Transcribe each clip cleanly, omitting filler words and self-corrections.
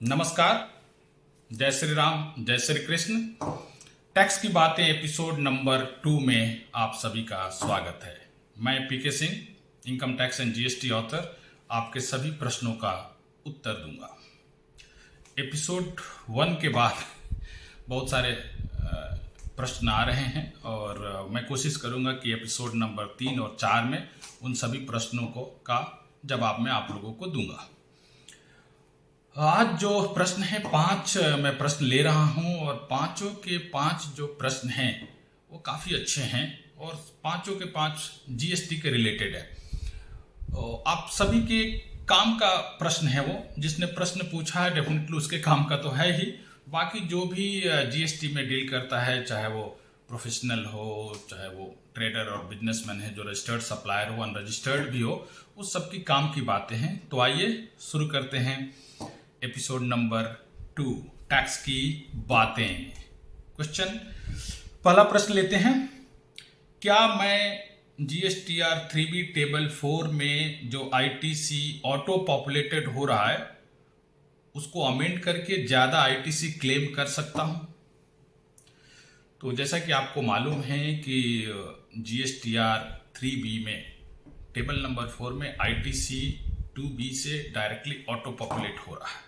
नमस्कार। जय श्री राम, जय श्री कृष्ण। टैक्स की बातें एपिसोड नंबर 2 में आप सभी का स्वागत है। मैं PK Singh, income tax and GST author, आपके सभी प्रश्नों का उत्तर दूंगा। एपिसोड 1 के बाद बहुत सारे प्रश्न आ रहे हैं और मैं कोशिश करूंगा कि एपिसोड नंबर 3 और 4 में उन सभी प्रश्नों का जवाब मैं आप लोगों को दूंगा। आज जो प्रश्न है 5 मैं प्रश्न ले रहा हूं और पांचों के 5 जो प्रश्न हैं वो काफ़ी अच्छे हैं और पांचों के 5 जीएसटी के रिलेटेड है। आप सभी के काम का प्रश्न है, वो जिसने प्रश्न पूछा है डेफिनेटली उसके काम का तो है ही। बाकी जो भी जीएसटी में डील करता है, चाहे वो प्रोफेशनल हो, चाहे वो ट्रेडर और बिजनेसमैन है, जो रजिस्टर्ड सप्लायर हो, अनरजिस्टर्ड भी हो, उस सब की काम की बातें हैं। तो आइए शुरू करते हैं एपिसोड नंबर 2, टैक्स की बातें। क्वेश्चन, पहला प्रश्न लेते हैं। क्या मैं जीएसटीआर 3B टेबल 4 में जो आईटीसी ऑटो पॉपुलेटेड हो रहा है उसको अमेंड करके ज़्यादा आईटीसी क्लेम कर सकता हूं? तो जैसा कि आपको मालूम है कि जीएसटीआर 3B में टेबल नंबर 4 में आईटीसी 2B से डायरेक्टली ऑटो पॉपुलेट हो रहा है।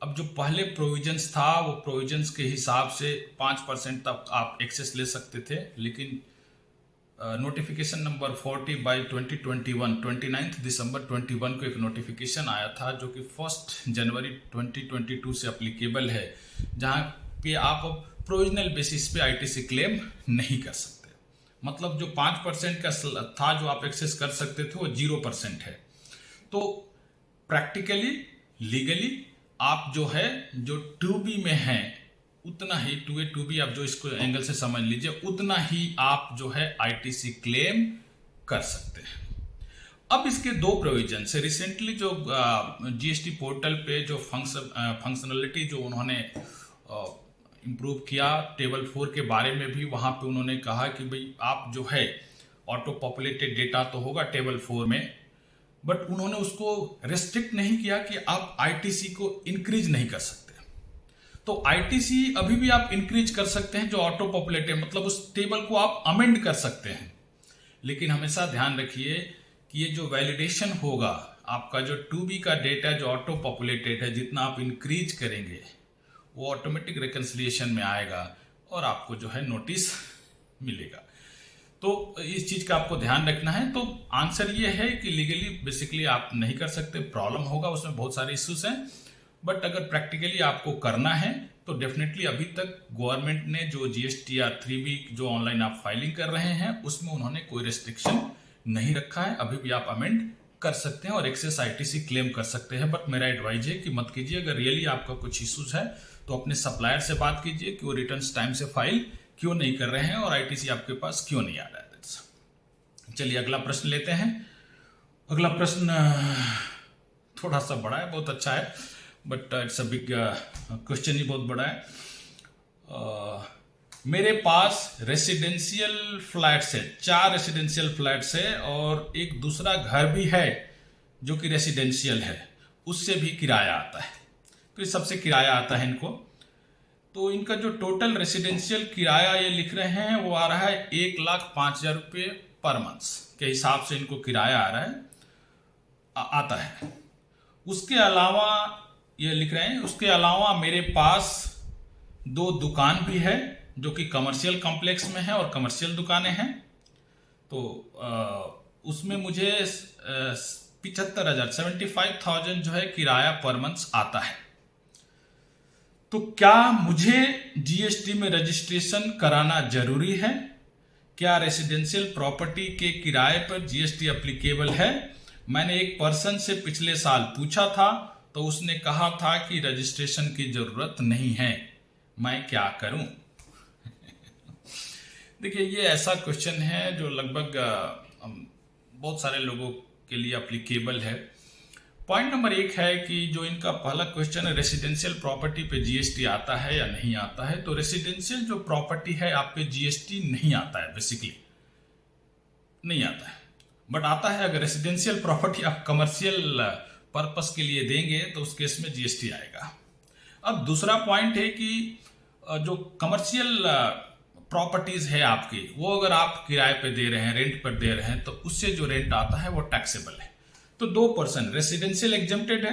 अब जो पहले प्रोविजंस था वो प्रोविजंस के हिसाब से 5% तक आप एक्सेस ले सकते थे, लेकिन नोटिफिकेशन नंबर 40/2021 29 दिसंबर 21 को एक नोटिफिकेशन आया था जो कि 1 जनवरी 2022 से अप्लीकेबल है, जहां पे आप अब प्रोविजनल बेसिस पे आईटीसी क्लेम नहीं कर सकते। मतलब जो 5% का था जो आप एक्सेस कर सकते थे वो 0% है। तो प्रैक्टिकली लीगली आप जो है जो 2B में है उतना ही 2A 2B आप जो इसको एंगल से समझ लीजिए उतना ही आप जो है आईटीसी क्लेम कर सकते हैं। अब इसके दो प्रोविजन से रिसेंटली जो जीएसटी पोर्टल पे जो फंक्शनलिटी जो उन्होंने इम्प्रूव किया टेबल 4 के बारे में भी, वहाँ पे उन्होंने कहा कि भाई आप जो है ऑटो पॉपुलेटेड डेटा तो होगा टेबल 4 में, बट उन्होंने उसको रेस्ट्रिक्ट नहीं किया कि आप आईटीसी को इंक्रीज नहीं कर सकते। तो आईटीसी अभी भी आप इंक्रीज कर सकते हैं जो ऑटो पॉपुलेटेड, मतलब उस टेबल को आप अमेंड कर सकते हैं। लेकिन हमेशा ध्यान रखिए कि ये जो वैलिडेशन होगा आपका जो 2B का डेटा जो ऑटो पॉपुलेटेड है, जितना आप इंक्रीज करेंगे वो ऑटोमेटिक रिकंसिलिएशन में आएगा और आपको जो है नोटिस मिलेगा। तो इस चीज का आपको ध्यान रखना है। तो आंसर ये है कि लीगली बेसिकली आप नहीं कर सकते, प्रॉब्लम होगा, उसमें बहुत सारे इश्यूज हैं। बट अगर प्रैक्टिकली आपको करना है तो डेफिनेटली अभी तक गवर्नमेंट ने जो जीएसटीआर 3B जो ऑनलाइन आप फाइलिंग कर रहे हैं उसमें उन्होंने कोई रेस्ट्रिक्शन नहीं रखा है। अभी भी आप अमेंड कर सकते हैं और एक्सेस आईटीसी क्लेम कर सकते हैं। बट मेरा एडवाइज है कि मत कीजिए। अगर रियली आपका कुछ इश्यूज है तो अपने सप्लायर से बात कीजिए कि वो रिटर्न्स टाइम से फाइल क्यों नहीं कर रहे हैं और आईटीसी आपके पास क्यों नहीं आ रहा है। चलिए अगला प्रश्न लेते हैं। अगला प्रश्न थोड़ा सा बड़ा है, बहुत अच्छा है, but it's a big question ही बहुत बड़ा है। मेरे पास रेसिडेंशियल फ्लैट्स है, 4 रेसिडेंशियल फ्लैट्स है और एक दूसरा घर भी है जो कि रेसिडेंशियल है, उससे भी किराया आता है। तो इस सबसे किराया आता है इनको। तो इनका जो टोटल रेसिडेंशियल किराया ये लिख रहे हैं वो आ रहा है 1,05,000 रुपये पर मंथ के हिसाब से इनको किराया आ रहा है आता है। उसके अलावा ये लिख रहे हैं, उसके अलावा मेरे पास 2 दुकान भी है जो कि कमर्शियल कॉम्प्लेक्स में है और कमर्शियल दुकानें हैं। तो उसमें मुझे 75,000 जो है किराया पर मंथ आता है। तो क्या मुझे जीएसटी में रजिस्ट्रेशन कराना जरूरी है? क्या रेसिडेंशियल प्रॉपर्टी के किराए पर जीएसटी एप्लीकेबल है? मैंने एक पर्सन से पिछले साल पूछा था तो उसने कहा था कि रजिस्ट्रेशन की जरूरत नहीं है, मैं क्या करूं? देखिए ये ऐसा क्वेश्चन है जो लगभग बहुत सारे लोगों के लिए एप्लीकेबल है। पॉइंट नंबर 1 है कि जो इनका पहला क्वेश्चन है रेसिडेंशियल प्रॉपर्टी पे जीएसटी आता है या नहीं आता है। तो रेसिडेंशियल जो प्रॉपर्टी है आप पे जीएसटी नहीं आता है, बेसिकली नहीं आता है। बट आता है अगर रेसिडेंशियल प्रॉपर्टी आप कमर्शियल पर्पस के लिए देंगे तो उस केस में जीएसटी आएगा। अब दूसरा पॉइंट है कि जो कमर्शियल प्रॉपर्टीज है आपकी, वो अगर आप किराए पे दे रहे हैं, रेंट पर दे रहे हैं, तो उससे जो रेंट आता है वो टैक्सेबल है। तो 2%, रेसिडेंशियल एग्जेम्प्टेड है,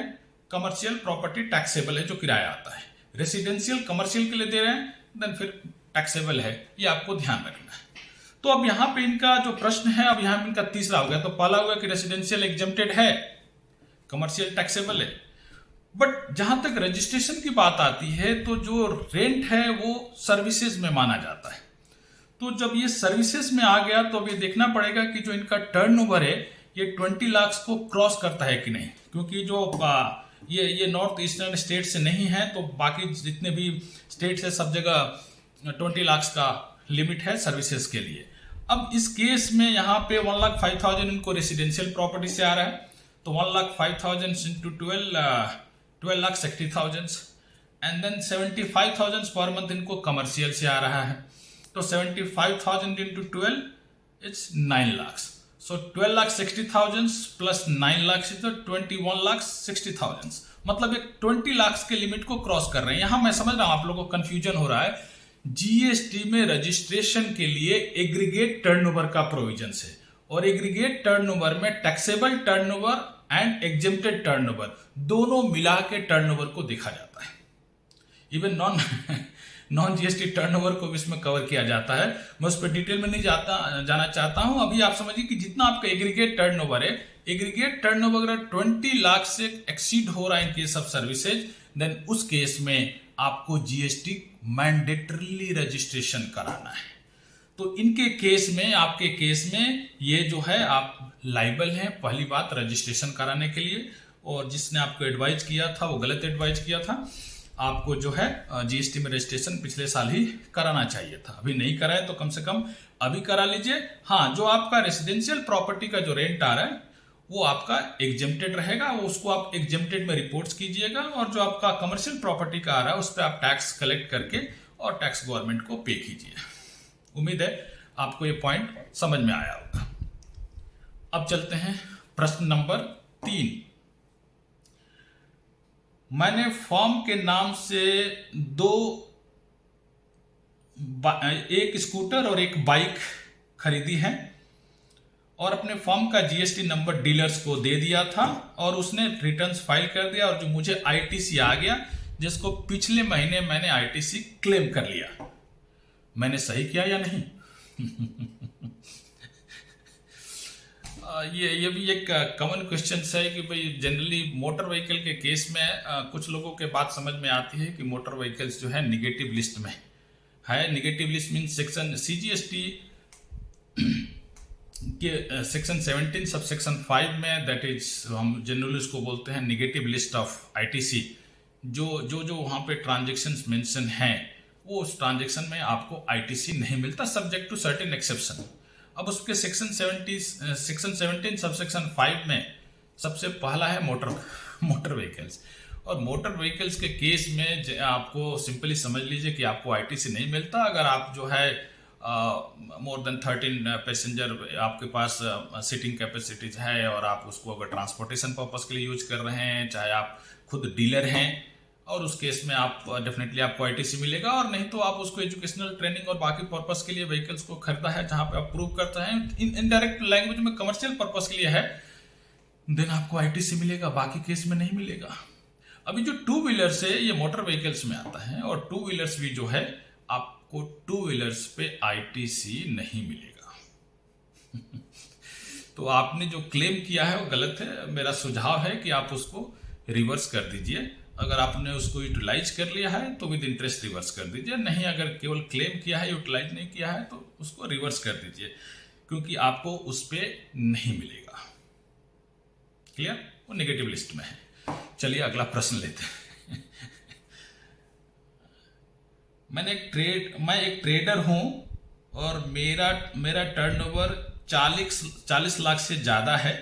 कमर्शियल प्रॉपर्टी टैक्सेबल है जो किराया आता है। रेसिडेंशियल कमर्शियल के लिए दे रहे हैं देन फिर टैक्सेबल है, ये आपको ध्यान रखना है। तो अब यहाँ पे इनका जो प्रश्न है, अब यहाँ पे इनका तीसरा हो गया। तो पहला हुआ कि रेसिडेंशियल एग्जेम्प्टेड है, कमर्शियल टैक्सेबल है, बट जहां तक रजिस्ट्रेशन की बात आती है तो जो रेंट है वो सर्विसेज में माना जाता है। तो जब ये सर्विसेज में आ गया तो अब ये देखना पड़ेगा कि जो इनका टर्नओवर है ये 20 लाख को क्रॉस करता है कि नहीं, क्योंकि जो ये नॉर्थ ईस्टर्न स्टेट से नहीं है, तो बाकी जितने भी स्टेट्स है सब जगह 20 लाख का लिमिट है सर्विसेज के लिए। अब इस केस में यहाँ पे 1,05,000 इनको रेसिडेंशियल प्रॉपर्टी से आ रहा है, तो 1,05,000 into 12,60,000 and then 75,000 per month इनको कमर्शियल से आ रहा है। तो 75,000 into 12 it's 9 lakh. So 12,60,000 plus 9 lakh is 21,60,000, मतलब एक 20 लाख के लिमिट को क्रॉस कर रहे हैं। यहां मैं समझ रहा हूं आप लोगों को कंफ्यूजन हो रहा है। जीएसटी में रजिस्ट्रेशन के लिए एग्रीगेट टर्नओवर का प्रोविजन है, और एग्रीगेट टर्नओवर में taxable turnover and exempted turnover दोनों मिला के टर्नओवर को देखा जाता है। इवन नॉन जीएसटी टर्नओवर को भी इसमें कवर किया जाता है। मैं उस पर डिटेल में नहीं जाना चाहता हूं। अभी आप समझिए कि जितना आपका एग्रीगेट टर्नओवर है, एग्रीगेट टर्नओवर अगर 20 लाख से एक्सीड हो रहा है in case of services, then उस केस में आपको जीएसटी मैंडेटरीली रजिस्ट्रेशन कराना है। तो इनके केस में, आपके केस में ये जो है आप लाइबल हैं, पहली बात रजिस्ट्रेशन कराने के लिए, और जिसने आपको एडवाइज किया था वो गलत एडवाइज किया था। आपको जो है जीएसटी में रजिस्ट्रेशन पिछले साल ही कराना चाहिए था, अभी नहीं कराए तो कम से कम अभी करा लीजिए। हाँ, जो आपका रेसिडेंशियल प्रॉपर्टी का जो रेंट आ रहा है वो आपका एग्जेम्प्टेड रहेगा, वो उसको आप एग्जेम्प्टेड में रिपोर्ट्स कीजिएगा, और जो आपका कमर्शियल प्रॉपर्टी का आ रहा है उस पर आप टैक्स कलेक्ट करके और टैक्स गवर्नमेंट को पे कीजिए। उम्मीद है आपको ये पॉइंट समझ में आया होगा। अब चलते हैं प्रश्न नंबर 3। मैंने फॉर्म के नाम से एक स्कूटर और एक बाइक खरीदी है, और अपने फॉर्म का जीएसटी नंबर डीलर्स को दे दिया था, और उसने रिटर्न्स फाइल कर दिया, और जो मुझे आईटीसी आ गया, जिसको पिछले महीने मैंने आईटीसी क्लेम कर लिया। मैंने सही किया या नहीं? ये भी एक कॉमन क्वेश्चन है कि भाई जनरली मोटर व्हीकल के केस में कुछ लोगों के बात समझ में आती है कि मोटर व्हीकल्स जो है निगेटिव लिस्ट में है। Negative list mean section CGST के सेक्शन 17 सब सेक्शन 5 में, दैट इज हम जनरली उसको बोलते हैं निगेटिव लिस्ट ऑफ आईटीसी। जो वहाँ पे ट्रांजेक्शन्स मेंशन हैं, वो उस ट्रांजेक्शन में आपको आईटीसी नहीं मिलता, सब्जेक्ट टू सर्टेन एक्सेप्शन। अब उसके सेक्शन 17 सब सेक्शन 5 में सबसे पहला है मोटर व्हीकल्स, और मोटर व्हीकल्स के केस में आपको सिंपली समझ लीजिए कि आपको आईटीसी नहीं मिलता अगर आप जो है मोर देन 13 पैसेंजर आपके पास सीटिंग कैपेसिटीज है, और आप उसको अगर ट्रांसपोर्टेशन पर्पस के लिए यूज कर रहे हैं, चाहे आप खुद डीलर हैं, और उस केस में आप डेफिनेटली आपको आईटीसी मिलेगा। और नहीं तो आप उसको एजुकेशनल ट्रेनिंग और बाकी पर्पस के लिए व्हीकल्स को खरीदा है, जहां पे आप प्रूव करते हैं इनडायरेक्ट लैंग्वेज में कमर्शियल पर्पस के लिए है, देन आपको आईटीसी मिलेगा, बाकी केस में नहीं मिलेगा। अभी जो टू व्हीलर्स है ये मोटर व्हीकल्स में आता है, और टू व्हीलर्स भी जो है आपको टू व्हीलर्स पे आईटीसी नहीं मिलेगा। तो आपने जो क्लेम किया है वो गलत है। मेरा सुझाव है कि आप उसको रिवर्स कर दीजिए। अगर आपने उसको यूटिलाइज कर लिया है तो विद इंटरेस्ट रिवर्स कर दीजिए, नहीं अगर केवल क्लेम किया है, यूटिलाइज नहीं किया है, तो उसको रिवर्स कर दीजिए, क्योंकि आपको उस पर नहीं मिलेगा। क्लियर? वो नेगेटिव लिस्ट में है। चलिए अगला प्रश्न लेते हैं। मैं एक ट्रेडर हूं, और मेरा टर्नओवर 40 लाख से ज्यादा है।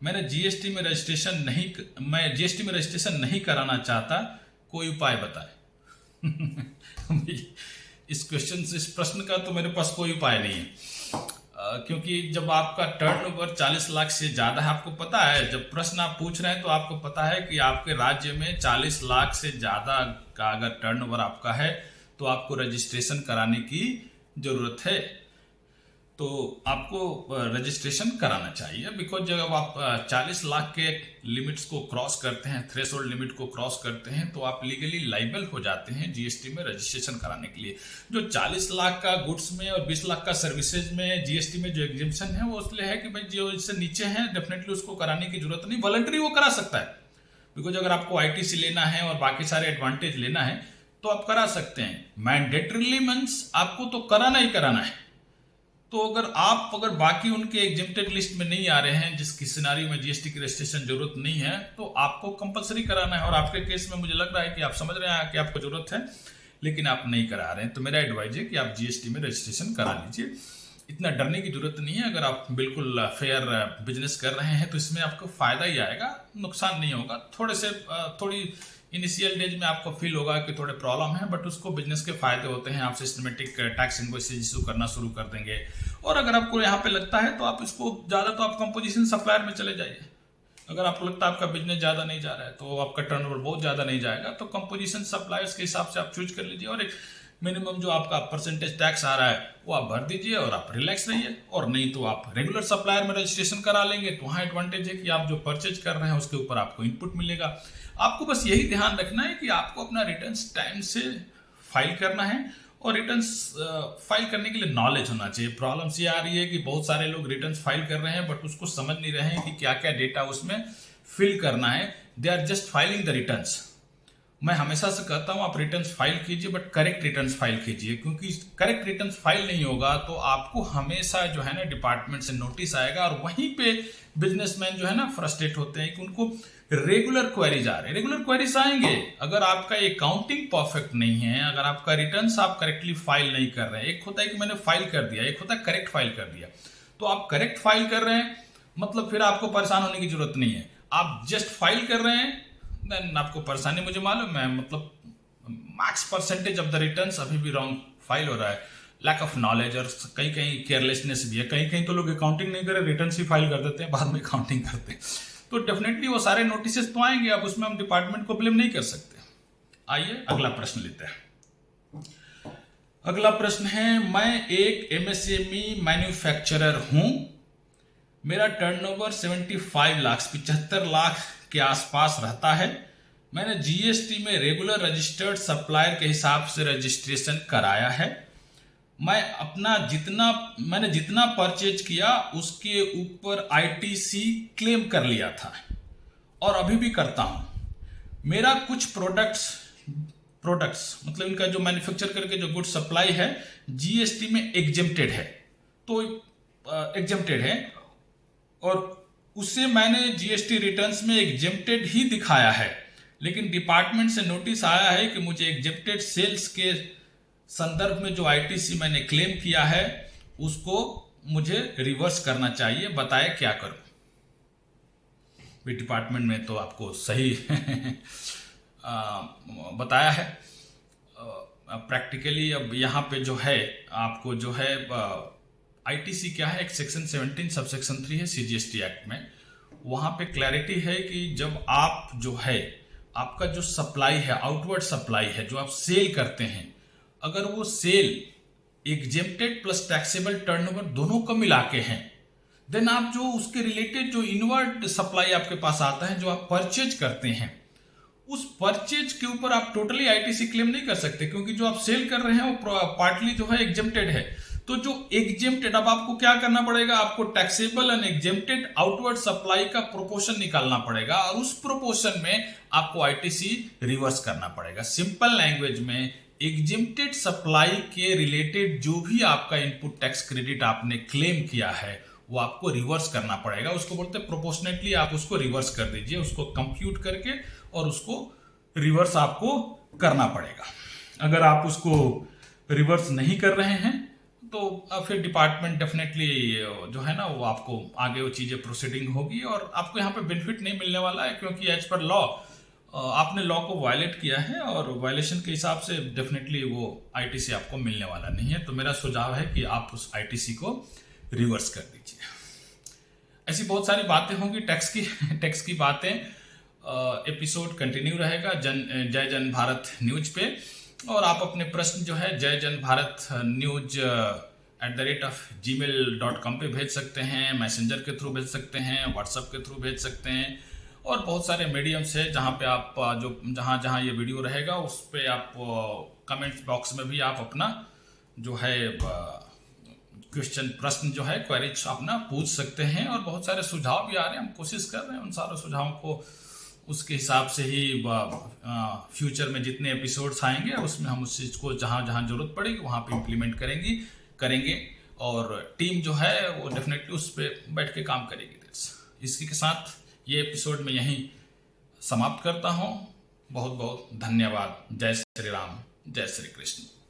मैं जीएसटी में रजिस्ट्रेशन नहीं कराना चाहता, कोई उपाय बताएं। इस प्रश्न का तो मेरे पास कोई उपाय नहीं है। क्योंकि जब आपका टर्नओवर 40 लाख से ज़्यादा है, आपको पता है, जब प्रश्न आप पूछ रहे हैं तो आपको पता है कि आपके राज्य में 40 लाख से ज़्यादा का अगर टर्नओवर आपका है तो आपको रजिस्ट्रेशन कराने की ज़रूरत है। तो आपको रजिस्ट्रेशन कराना चाहिए, बिकॉज जब आप 40 लाख के लिमिट्स को क्रॉस करते हैं, थ्रेशोल्ड लिमिट को क्रॉस करते हैं, तो आप लीगली लाइबल हो जाते हैं जीएसटी में रजिस्ट्रेशन कराने के लिए। जो 40 लाख का गुड्स में और 20 लाख का सर्विसेज में जीएसटी में जो एग्जेम्पशन है वो इसलिए है कि भाई जो इससे नीचे है डेफिनेटली उसको कराने की जरूरत नहीं, वॉलंटरी वो करा सकता है। बिकॉज अगर आपको आईटीसी लेना है और बाकी सारे एडवांटेज लेना है तो आप करा सकते हैं। मैंडेटरीली मींस आपको तो कराना ही कराना है। तो अगर बाकी उनके एग्जेम्प्टेड लिस्ट में नहीं आ रहे हैं, जिसकी सिनारी में जीएसटी की रजिस्ट्रेशन जरूरत नहीं है, तो आपको कंपलसरी कराना है। और आपके केस में मुझे लग रहा है कि आप समझ रहे हैं कि आपको जरूरत है लेकिन आप नहीं करा रहे हैं, तो मेरा एडवाइज है कि आप जीएसटी में रजिस्ट्रेशन करा लीजिए। इतना डरने की जरूरत नहीं है। अगर आप बिल्कुल फेयर बिजनेस कर रहे हैं तो इसमें आपको फायदा ही आएगा, नुकसान नहीं होगा। थोड़ी इनिशियल डेज में आपको फील होगा कि थोड़े प्रॉब्लम है, बट उसको बिजनेस के फायदे होते हैं। आप सिस्टमेटिक टैक्स इनवॉइसेज इशू करना शुरू कर देंगे। और अगर आपको यहाँ पे लगता है तो आप इसको ज़्यादा तो आप कंपोजिशन सप्लायर में चले जाइए। अगर आपको लगता है आपका बिजनेस ज़्यादा नहीं जा रहा है, तो आपका टर्नओवर बहुत ज़्यादा नहीं जाएगा, तो कंपोजिशन सप्लायर्स के हिसाब से आप चूज कर लीजिए और एक मिनिमम जो आपका परसेंटेज टैक्स आ रहा है वो आप भर दीजिए और आप रिलैक्स रहिए। और नहीं तो आप रेगुलर सप्लायर में रजिस्ट्रेशन करा लेंगे, तो वहाँ एडवांटेज है कि आप जो परचेज कर रहे हैं उसके ऊपर आपको इनपुट मिलेगा। आपको बस यही ध्यान रखना है कि आपको अपना रिटर्न्स टाइम से फाइल करना है और रिटर्न्स फाइल करने के लिए नॉलेज होना चाहिए। प्रॉब्लम्स ये आ रही है कि बहुत सारे लोग रिटर्न्स फाइल कर रहे हैं बट उसको समझ नहीं रहे हैं कि क्या क्या डेटा उसमें फिल करना है। They are just filing the returns. मैं हमेशा से कहता हूं आप रिटर्न्स फाइल कीजिए, बट करेक्ट रिटर्न्स फाइल कीजिए, क्योंकि करेक्ट रिटर्न्स फाइल नहीं होगा तो आपको हमेशा जो है ना डिपार्टमेंट से नोटिस आएगा और वहीं पे बिजनेसमैन जो है ना फ्रस्ट्रेट होते हैं कि उनको रेगुलर क्वेरीज आ रहे हैं। रेगुलर क्वेरीज आएंगे अगर आपका अकाउंटिंग परफेक्ट नहीं है, अगर आपका रिटर्न्स आप करेक्टली फाइल नहीं कर रहे हैं। एक होता है कि मैंने फाइल कर दिया, एक होता है करेक्ट फाइल कर दिया। तो आप करेक्ट फाइल कर रहे हैं मतलब फिर आपको परेशान होने की जरूरत नहीं है। आप जस्ट फाइल कर रहे हैं देन आपको परेशानी, मुझे मालूम है, मतलब max percentage of the returns अभी भी रॉन्ग फाइल हो रहा है। लैक ऑफ नॉलेज और कहीं कहीं केयरलेसनेस भी है। कहीं कहीं तो लोग अकाउंटिंग नहीं करे, रिटर्न्स ही फाइल कर देते हैं, बाद में अकाउंटिंग करते हैं। तो डेफिनेटली वो सारे नोटिस तो आएंगे, अब उसमें हम डिपार्टमेंट को ब्लेम नहीं कर सकते। आइए अगला प्रश्न लेते हैं। अगला प्रश्न है, मैं एक एमएसएमई मैन्युफैक्चरर हूं, मेरा टर्नओवर 75 लाख 75 लाख के आसपास रहता है। मैंने जीएसटी में रेगुलर रजिस्टर्ड सप्लायर के हिसाब से रजिस्ट्रेशन कराया है। मैंने जितना परचेज किया उसके ऊपर आईटीसी क्लेम कर लिया था और अभी भी करता हूं। मेरा कुछ प्रोडक्ट्स मतलब इनका जो मैन्युफैक्चर करके जो गुड सप्लाई है जीएसटी में एग्जेम्प्टेड है, तो एग्जेम्प्टेड है और उसे मैंने जीएसटी रिटर्न्स में एग्जेम्प्टेड ही दिखाया है। लेकिन डिपार्टमेंट से नोटिस आया है कि मुझे एग्जेम्प्टेड सेल्स के संदर्भ में जो आईटीसी मैंने क्लेम किया है उसको मुझे रिवर्स करना चाहिए, बताए क्या करूं। डिपार्टमेंट में तो आपको सही बताया है। प्रैक्टिकली अब यहाँ पे जो है आपको जो है आईटीसी क्या है, एक सेक्शन 17 सबसेक्शन 3 है सीजीएसटी एक्ट में। वहां पे क्लैरिटी है कि जब आप जो है आपका जो सप्लाई है, आउटवर्ड सप्लाई है, जो आप सेल करते हैं, अगर वो sale exempted plus taxable turnover दोनों को मिला के हैं, देन आप जो उसके रिलेटेड जो इनवर्ड सप्लाई आपके पास आता है, जो आप परचेज करते हैं, उस परचेज के ऊपर आप टोटली आईटीसी क्लेम नहीं कर सकते, क्योंकि जो आप सेल कर रहे हैं वो पार्टली जो है एग्जेम्प्टेड है। तो जो एग्जेम्प्टेड, अब आपको क्या करना पड़ेगा, आपको taxable and exempted outward supply का प्रोपोर्शन निकालना पड़ेगा और उस प्रोपोर्शन में आपको आईटीसी रिवर्स करना पड़ेगा। सिंपल लैंग्वेज में एग्जेम्प्टेड सप्लाई के रिलेटेड जो भी आपका इनपुट टैक्स क्रेडिट आपने क्लेम किया है वो आपको रिवर्स करना पड़ेगा। उसको बोलते हैं प्रोपोर्शनेटली, आप उसको रिवर्स कर दीजिए, उसको कंप्यूट करके और उसको रिवर्स आपको करना पड़ेगा। अगर आप उसको रिवर्स नहीं कर रहे हैं तो फिर डिपार्टमेंट डेफिनेटली जो है ना वो आपको आगे वो चीज़ें प्रोसीडिंग होगी और आपको यहाँ पे बेनिफिट नहीं मिलने वाला है, क्योंकि एज पर लॉ आपने लॉ को वायलेट किया है और वायलेशन के हिसाब से डेफिनेटली वो आईटीसी आपको मिलने वाला नहीं है। तो मेरा सुझाव है कि आप उस आईटीसी को रिवर्स कर दीजिए। ऐसी बहुत सारी बातें होंगी टैक्स की बातें। एपिसोड कंटिन्यू रहेगा जय जन भारत न्यूज पे, और आप अपने प्रश्न जो है जय जन भारत न्यूज @gmail.com पे भेज सकते हैं, मैसेंजर के थ्रू भेज सकते हैं, व्हाट्सएप के थ्रू भेज सकते हैं, और बहुत सारे मीडियम्स है जहाँ पे आप जहाँ जहाँ ये वीडियो रहेगा उस पे आप कमेंट बॉक्स में भी आप अपना जो है क्वेश्चन प्रश्न जो है क्वेरीज अपना पूछ सकते हैं। और बहुत सारे सुझाव भी आ रहे हैं, हम कोशिश कर रहे हैं उन सारे सुझावों को उसके हिसाब से ही फ्यूचर में जितने एपिसोड्स आएंगे उसमें हम उस चीज़ को जहाँ जहाँ जरूरत पड़ेगी वहाँ पे इम्प्लीमेंट करेंगे, और टीम जो है वो डेफिनेटली उस पर बैठ के काम करेगी। इसी के साथ ये एपिसोड में यहीं समाप्त करता हूँ। बहुत बहुत धन्यवाद। जय श्री राम, जय श्री कृष्ण।